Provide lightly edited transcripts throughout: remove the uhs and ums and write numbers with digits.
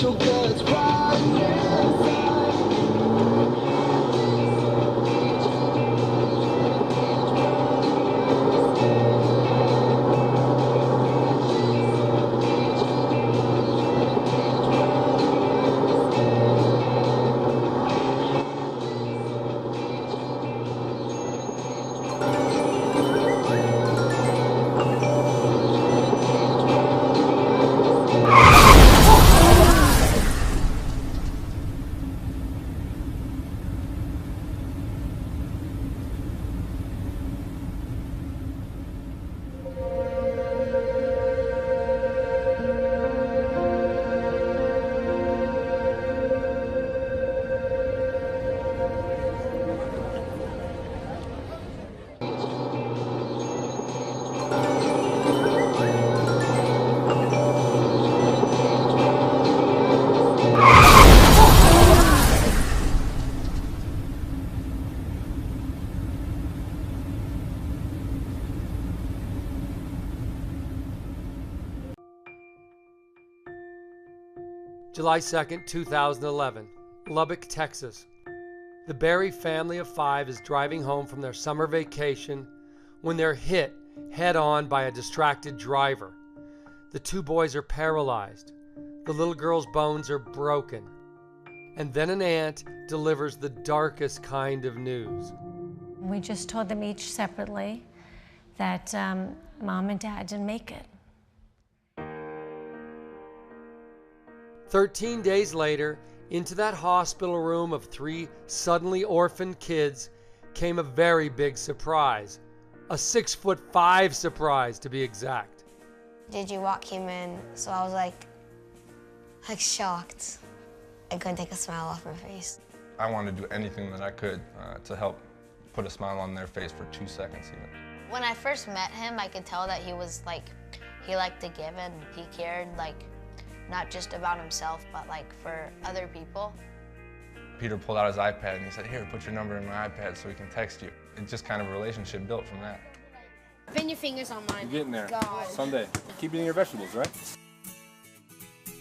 you'll get right. July 2nd, 2011, Lubbock, Texas. The Berry family of 5 is driving home from their summer vacation when they're hit head-on by a distracted driver. The 2 boys are paralyzed. The little girl's bones are broken. And then an aunt delivers the darkest kind of news. We just told them each separately that Mom and Dad didn't make it. 13 days later, into that hospital room of 3 suddenly orphaned kids came a very big surprise. A 6'5" surprise, to be exact. JJ came in, so I was like shocked. I couldn't take a smile off my face. I wanted to do anything that I could to help put a smile on their face for 2 seconds even. When I first met him, I could tell that he was he liked to give and he cared not just about himself, but for other people. Peter pulled out his iPad and he said, "Here, put your number in my iPad so we can text you." It's just kind of a relationship built from that. Pin your fingers on mine. You're getting there. God. Someday. Keep eating your vegetables, right?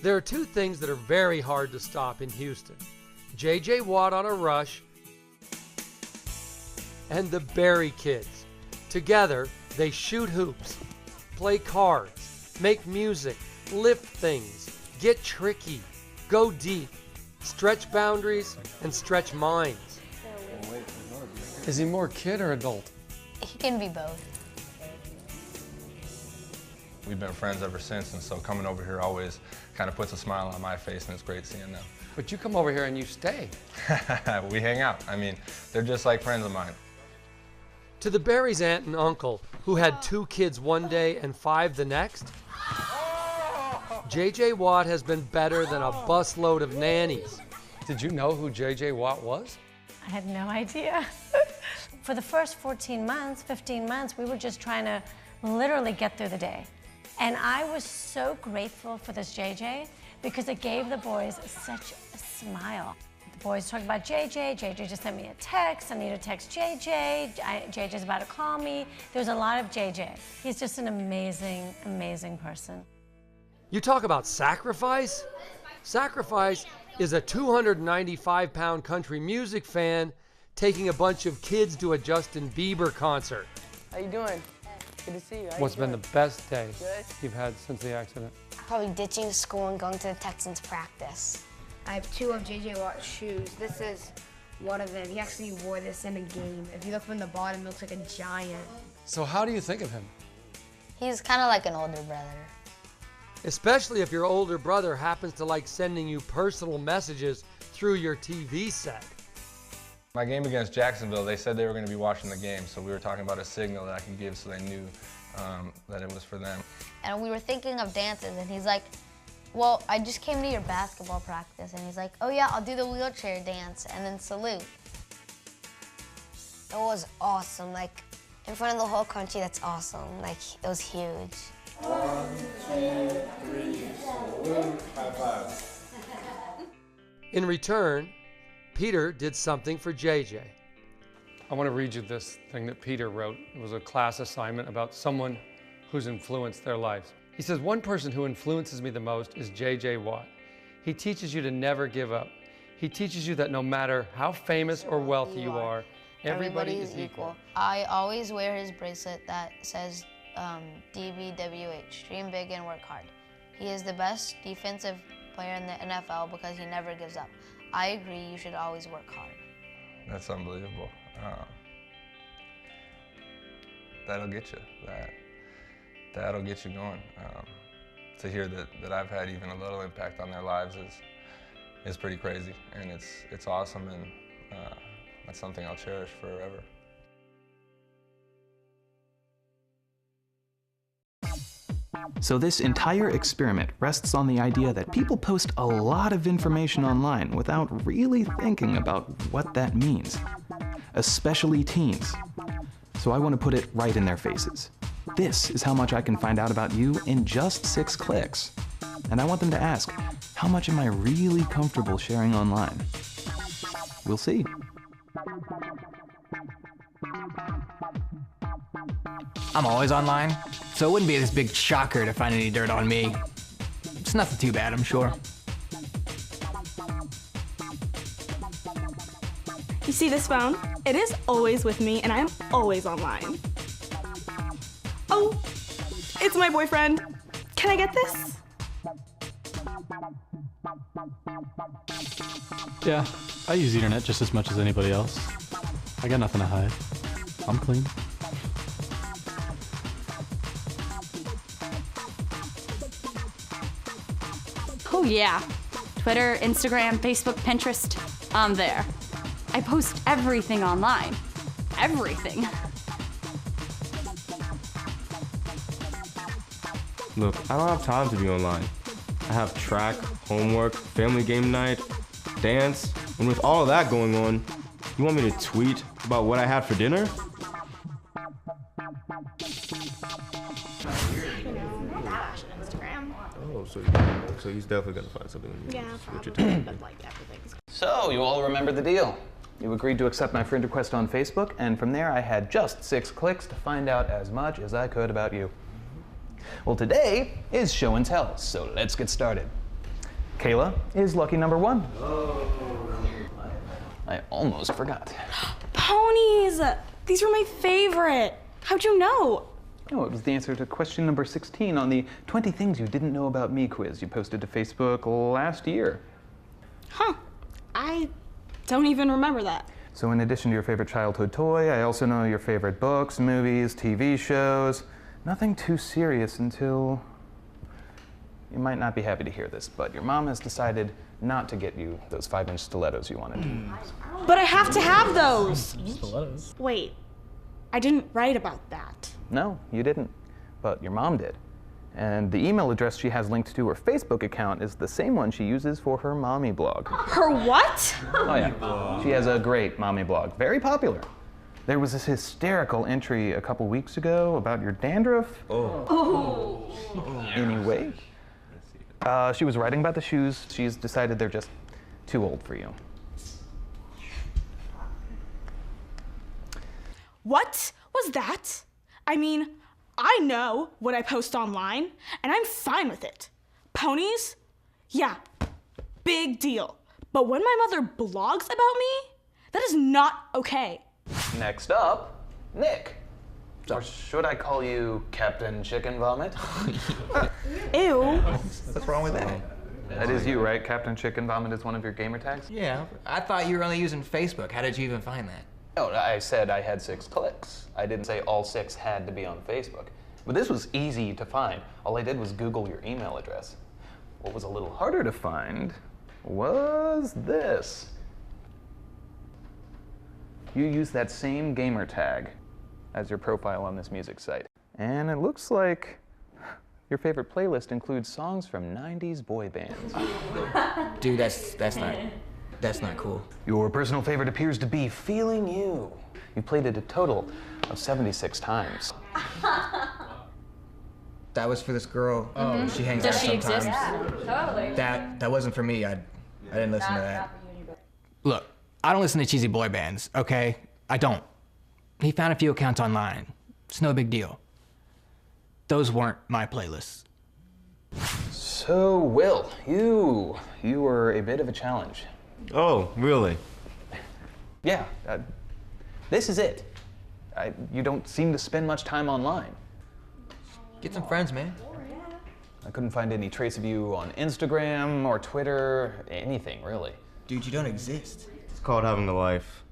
There are 2 things that are very hard to stop in Houston. J.J. Watt on a rush and the Berry kids. Together, they shoot hoops, play cards, make music, lift things, get tricky, go deep, stretch boundaries, and stretch minds. Is he more kid or adult? He can be both. We've been friends ever since, and so coming over here always kind of puts a smile on my face, and it's great seeing them. But you come over here and you stay. We hang out. I mean, they're just like friends of mine. To the Berry's aunt and uncle, who had 2 kids one day and 5 the next, J.J. Watt has been better than a busload of nannies. Did you know who J.J. Watt was? I had no idea. For the first 15 months, we were just trying to literally get through the day. And I was so grateful for this JJ because it gave the boys such a smile. The boys talked about JJ. JJ just sent me a text. I need to text JJ. JJ's about to call me. There was a lot of JJ. He's just an amazing, amazing person. You talk about sacrifice? Sacrifice is a 295-pound country music fan taking a bunch of kids to a Justin Bieber concert. How you doing? Good to see you. What's been the best day Good. you've had since the accident? Probably ditching school and going to the Texans practice. I have 2 of JJ Watt's shoes. This is one of them. He actually wore this in a game. If you look from the bottom, it looks like a giant. So how do you think of him? He's kind of like an older brother. Especially if your older brother happens to like sending you personal messages through your TV set. My game against Jacksonville, they said they were going to be watching the game, so we were talking about a signal that I could give so they knew that it was for them. And we were thinking of dances, and he's like, "Well, I just came to your basketball practice." And he's like, "Oh yeah, I'll do the wheelchair dance and then salute." It was awesome, in front of the whole country, that's awesome. It was huge. 1, 2, 3, salute, high five. In return, Peter did something for JJ. I want to read you this thing that Peter wrote. It was a class assignment about someone who's influenced their lives. He says, "One person who influences me the most is J.J. Watt. He teaches you to never give up. He teaches you that no matter how famous or wealthy you are, everybody is equal. I always wear his bracelet that says DBWH, dream big and work hard. He is the best defensive player in the NFL because he never gives up. I agree, you should always work hard. That's unbelievable. That'll get you. That'll get you going. To hear that I've had even a little impact on their lives is pretty crazy, and it's awesome, and that's something I'll cherish forever. So this entire experiment rests on the idea that people post a lot of information online without really thinking about what that means, especially teens. So I want to put it right in their faces. This is how much I can find out about you in just 6 clicks. And I want them to ask, how much am I really comfortable sharing online? We'll see. I'm always online, so it wouldn't be this big shocker to find any dirt on me. It's nothing too bad, I'm sure. You see this phone? It is always with me, and I am always online. Oh, it's my boyfriend. Can I get this? Yeah, I use the internet just as much as anybody else. I got nothing to hide. I'm clean. Oh yeah. Twitter, Instagram, Facebook, Pinterest. I'm there. I post everything online. Everything. Look, I don't have time to be online. I have track, homework, family game night, dance, and with all of that going on, you want me to tweet about what I had for dinner? Oh, so he's definitely gonna find something. Yeah, what you're probably, telling me. but like everything's... So you all remember the deal. You agreed to accept my friend request on Facebook, and from there I had just 6 clicks to find out as much as I could about you. Well, today is show and tell, so let's get started. Kayla is lucky number 1. I almost forgot. Ponies! These were my favorite. How'd you know? Oh, it was the answer to question number 16 on the 20 things you didn't know about me quiz you posted to Facebook last year. Huh. I don't even remember that. So in addition to your favorite childhood toy, I also know your favorite books, movies, TV shows. Nothing too serious until... You might not be happy to hear this, but your mom has decided not to get you those 5-inch stilettos you wanted. But I have to have those! Stilettos. Wait, I didn't write about that. No, you didn't, but your mom did. And the email address she has linked to her Facebook account is the same one she uses for her mommy blog. Her what? Oh yeah, she has a great mommy blog, very popular. There was this hysterical entry a couple weeks ago about your dandruff. Oh. Anyway, she was writing about the shoes. She's decided they're just too old for you. What was that? I mean, I know what I post online, and I'm fine with it. Ponies? Yeah, big deal. But when my mother blogs about me, that is not okay. Next up, Nick. Or should I call you Captain Chicken Vomit? Ew. What's wrong with that? That is you, right? Captain Chicken Vomit is one of your gamer tags? Yeah, I thought you were only using Facebook. How did you even find that? No, I said I had 6 clicks. I didn't say all 6 had to be on Facebook. But this was easy to find. All I did was Google your email address. What was a little harder to find was this. You use that same gamer tag as your profile on this music site. And it looks like your favorite playlist includes songs from 90s boy bands. Dude, that's not cool. Your personal favorite appears to be Feeling You. You played it a total of 76 times. That was for this girl. Mhm. She hangs Does out she sometimes. exist? Yeah, totally. That wasn't for me. I didn't listen to that. Look, I don't listen to cheesy boy bands, okay? I don't. He found a few accounts online. It's no big deal. Those weren't my playlists. So, Will, you were a bit of a challenge. Oh, really? Yeah, this is it. You don't seem to spend much time online. Get some friends, man. I couldn't find any trace of you on Instagram or Twitter, anything really. Dude, you don't exist. It's called having a life.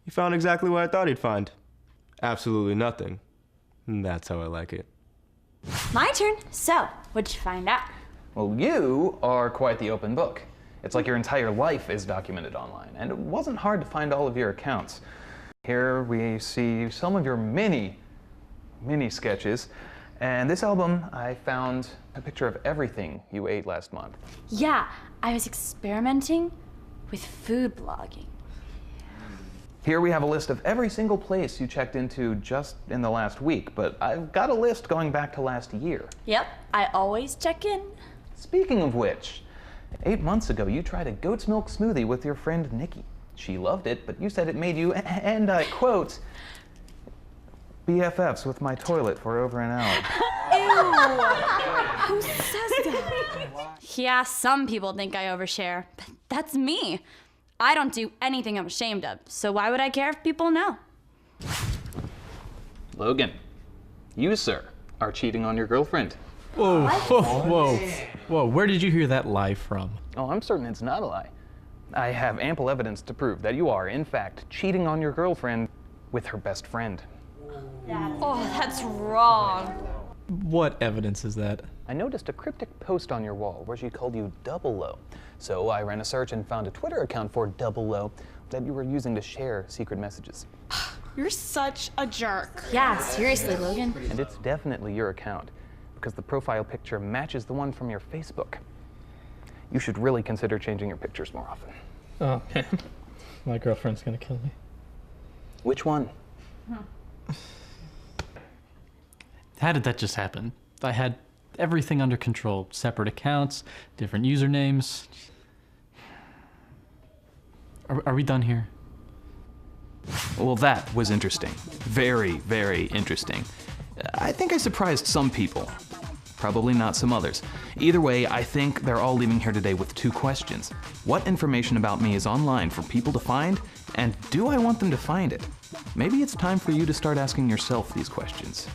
He found exactly what I thought he'd find. Absolutely nothing. And that's how I like it. My turn. So, what'd you find out? Well, you are quite the open book. It's like your entire life is documented online, and it wasn't hard to find all of your accounts. Here we see some of your many sketches, and this album I found a picture of everything you ate last month. Yeah, I was experimenting with food blogging. Here we have a list of every single place you checked into just in the last week, but I've got a list going back to last year. Yep, I always check in. Speaking of which, 8 months ago you tried a goat's milk smoothie with your friend Nikki. She loved it, but you said it made you, and I quote, BFFs with my toilet for over an hour. Ew! Who says that? Yeah, some people think I overshare, but that's me. I don't do anything I'm ashamed of, so why would I care if people know? Logan, you, sir, are cheating on your girlfriend. Whoa, whoa, where did you hear that lie from? Oh, I'm certain it's not a lie. I have ample evidence to prove that you are, in fact, cheating on your girlfriend with her best friend. Oh, that's wrong. What evidence is that? I noticed a cryptic post on your wall where she called you Double O. So I ran a search and found a Twitter account for Double O that you were using to share secret messages. You're such a jerk. Yeah, seriously, Logan. And it's definitely your account, because the profile picture matches the one from your Facebook. You should really consider changing your pictures more often. Oh, man. My girlfriend's gonna kill me. Which one? How did that just happen? I had everything under control. Separate accounts, different usernames. Are we done here? Well, that was interesting. Very, very interesting. I think I surprised some people. Probably not some others. Either way, I think they're all leaving here today with 2 questions. What information about me is online for people to find, and do I want them to find it? Maybe it's time for you to start asking yourself these questions.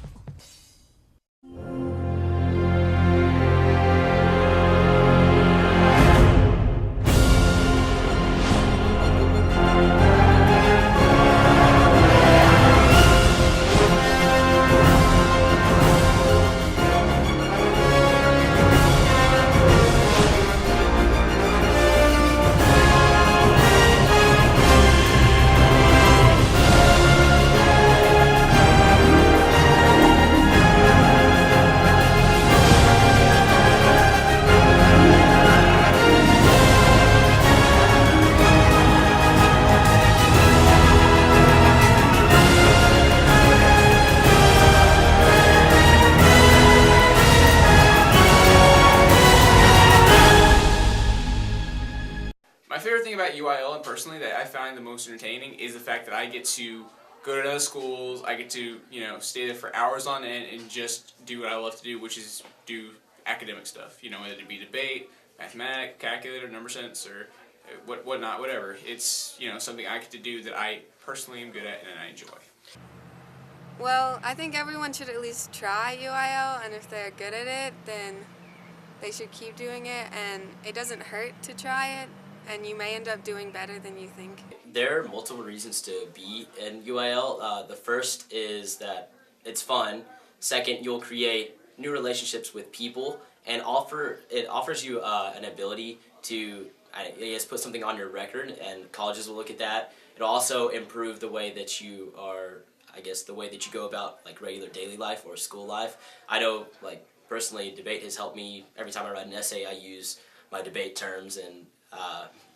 My favorite thing about UIL, and personally that I find the most entertaining, is the fact that I get to go to other schools, I get to, stay there for hours on end and just do what I love to do, which is do academic stuff, whether it be debate, mathematics, calculator, number sense, or whatnot, whatever. It's, something I get to do that I personally am good at and I enjoy. Well, I think everyone should at least try UIL, and if they're good at it, then they should keep doing it, and it doesn't hurt to try it, and you may end up doing better than you think. There are multiple reasons to be in UIL. The first is that it's fun. Second, you'll create new relationships with people, and it offers you an ability to, I guess, put something on your record, and colleges will look at that. It'll also improve the way that you are, I guess, the way that you go about like regular daily life or school life. I know, like, personally, debate has helped me. Every time I write an essay, I use my debate terms and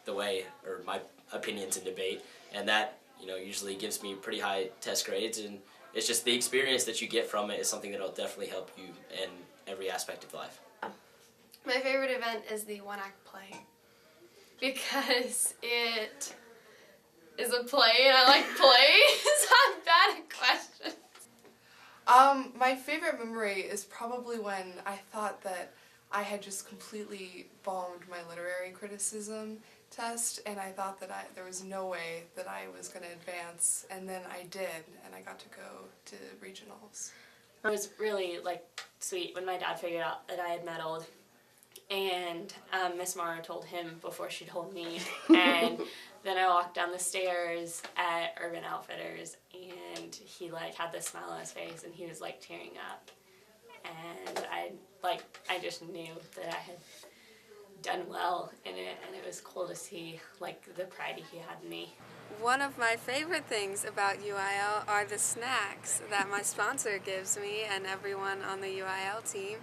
the way, or my opinions in debate, and that, usually gives me pretty high test grades, and it's just the experience that you get from it is something that'll definitely help you in every aspect of life. My favorite event is the one-act play, because it is a play and I like plays. I'm bad at questions. My favorite memory is probably when I thought that I had just completely bombed my literary criticism test, and I thought that there was no way that I was going to advance, and then I did, and I got to go to regionals. It was really sweet when my dad figured out that I had medaled, and Miss Mara told him before she told me, and then I walked down the stairs at Urban Outfitters, and he had this smile on his face, and he was tearing up, and I just knew that I had done well in it, and it was cool to see the pride he had in me. One of my favorite things about UIL are the snacks that my sponsor gives me and everyone on the UIL team.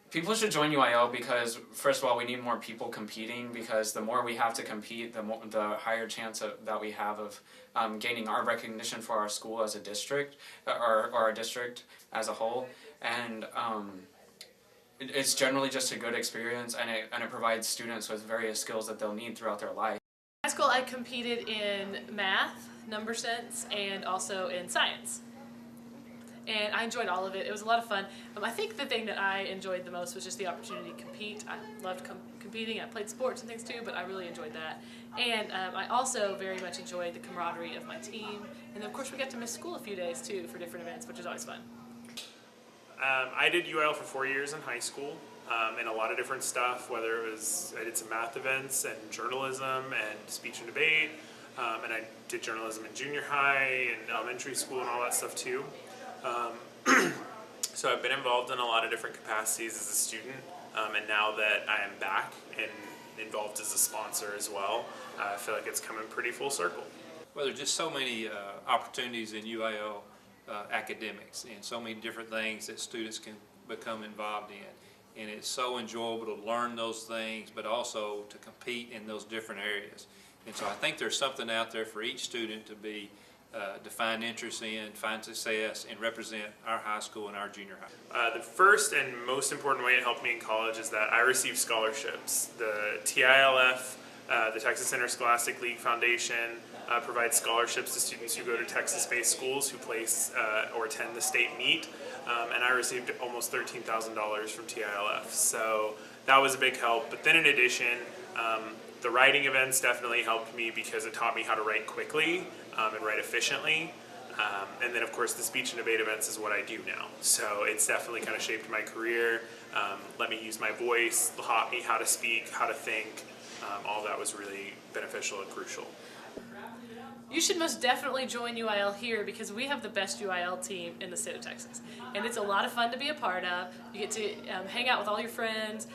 People should join UIL because, first of all, we need more people competing, because the more we have to compete, the higher chance that we have of gaining our recognition for our school as a district, or our district as a whole. And it's generally just a good experience, and it provides students with various skills that they'll need throughout their life. In high school, I competed in math, number sense, and also in science. And I enjoyed all of it. It was a lot of fun. I think the thing that I enjoyed the most was just the opportunity to compete. I loved competing. I played sports and things too, but I really enjoyed that. And I also very much enjoyed the camaraderie of my team. And of course, we got to miss school a few days too for different events, which is always fun. I did UIL for 4 years in high school, and a lot of different stuff, whether it was, I did some math events and journalism and speech and debate, and I did journalism in junior high and elementary school and all that stuff too. So I've been involved in a lot of different capacities as a student, and now that I am back and involved as a sponsor as well, I feel like it's coming pretty full circle. Well, there's just so many opportunities in UIL academics, and so many different things that students can become involved in. And it's so enjoyable to learn those things, but also to compete in those different areas. And so I think there's something out there for each student to find interest in, find success, and represent our high school and our junior high. The first and most important way it helped me in college is that I received scholarships. The TILF, the Texas Interscholastic League Foundation, provides scholarships to students who go to Texas-based schools who place or attend the state meet, and I received almost $13,000 from TILF, so that was a big help. But then in addition, the writing events definitely helped me because it taught me how to write quickly and write efficiently, and then of course the speech and debate events is what I do now, so it's definitely kind of shaped my career, let me use my voice, taught me how to speak, how to think. All that was really beneficial and crucial. You should most definitely join UIL here because we have the best UIL team in the state of Texas. And it's a lot of fun to be a part of. You get to hang out with all your friends,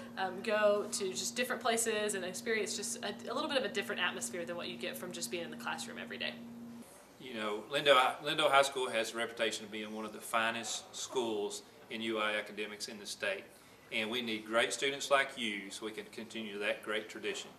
go to just different places and experience just a little bit of a different atmosphere than what you get from just being in the classroom every day. You know, Lindo High School has a reputation of being one of the finest schools in UI academics in the state. And we need great students like you so we can continue that great tradition.